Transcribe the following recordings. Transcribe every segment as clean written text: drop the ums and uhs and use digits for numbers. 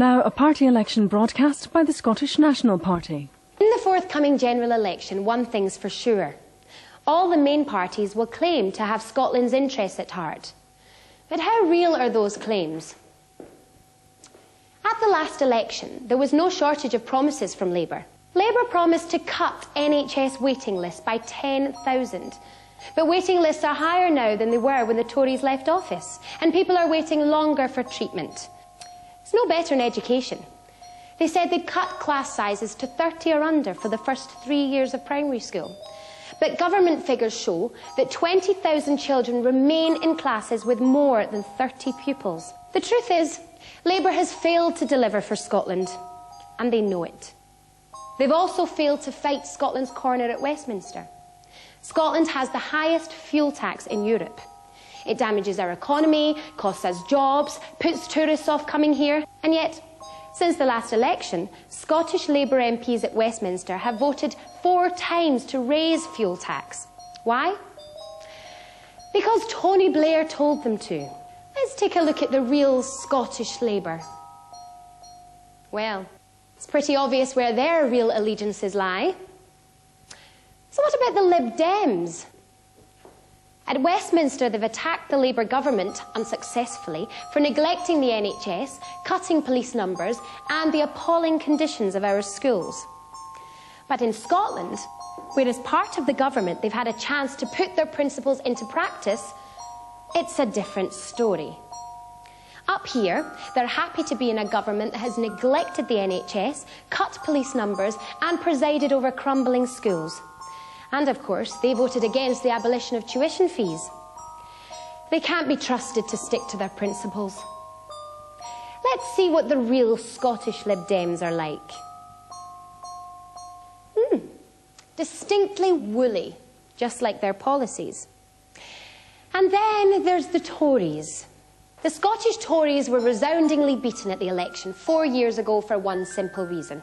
Now, a party election broadcast by the Scottish National Party. In the forthcoming general election, one thing's for sure. All the main parties will claim to have Scotland's interests at heart. But how real are those claims? At the last election, there was no shortage of promises from Labour. Labour promised to cut NHS waiting lists by 10,000. But waiting lists are higher now than they were when the Tories left office, and people are waiting longer for treatment. It's no better in education. They said they'd cut class sizes to 30 or under for the first 3 years of primary school. But government figures show that 20,000 children remain in classes with more than 30 pupils. The truth is, Labour has failed to deliver for Scotland, and they know it. They've also failed to fight Scotland's corner at Westminster. Scotland has the highest fuel tax in Europe. It damages our economy, costs us jobs, puts tourists off coming here, and yet, since the last election, Scottish Labour MPs at Westminster have voted 4 times to raise fuel tax. Why? Because Tony Blair told them to. Let's take a look at the real Scottish Labour. Well, it's pretty obvious where their real allegiances lie. So what about the Lib Dems? At Westminster, they've attacked the Labour government, unsuccessfully, for neglecting the NHS, cutting police numbers, and the appalling conditions of our schools. But in Scotland, where as part of the government they've had a chance to put their principles into practice, it's a different story. Up here, they're happy to be in a government that has neglected the NHS, cut police numbers, and presided over crumbling schools. And of course, they voted against the abolition of tuition fees. They can't be trusted to stick to their principles. Let's see what the real Scottish Lib Dems are like. Distinctly woolly, just like their policies. And then there's the Tories. The Scottish Tories were resoundingly beaten at the election 4 years ago for one simple reason.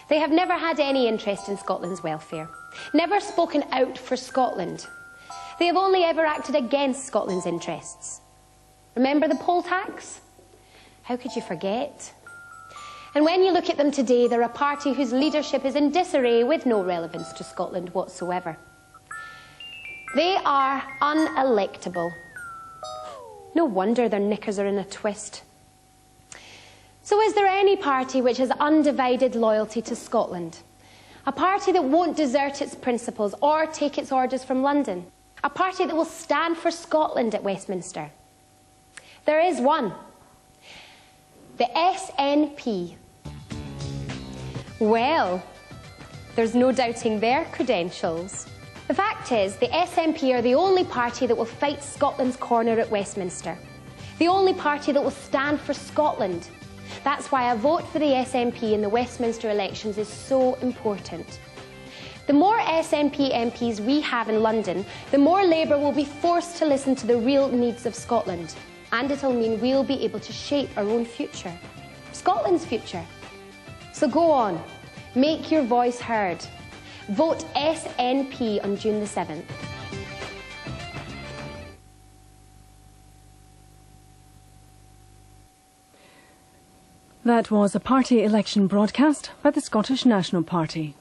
They have never had any interest in Scotland's welfare, never spoken out for Scotland. They have only ever acted against Scotland's interests. Remember the poll tax? How could you forget? And when you look at them today, they're a party whose leadership is in disarray with no relevance to Scotland whatsoever. They are unelectable. No wonder their knickers are in a twist. So is there any party which has undivided loyalty to Scotland? A party that won't desert its principles or take its orders from London? A party that will stand for Scotland at Westminster? There is one. The SNP. Well, there's no doubting their credentials. The fact is, the SNP are the only party that will fight Scotland's corner at Westminster. The only party that will stand for Scotland. That's why a vote for the SNP in the Westminster elections is so important. The more SNP MPs we have in London, the more Labour will be forced to listen to the real needs of Scotland. And it'll mean we'll be able to shape our own future. Scotland's future. So go on, make your voice heard. Vote SNP on June the 7th. That was a party election broadcast by the Scottish National Party.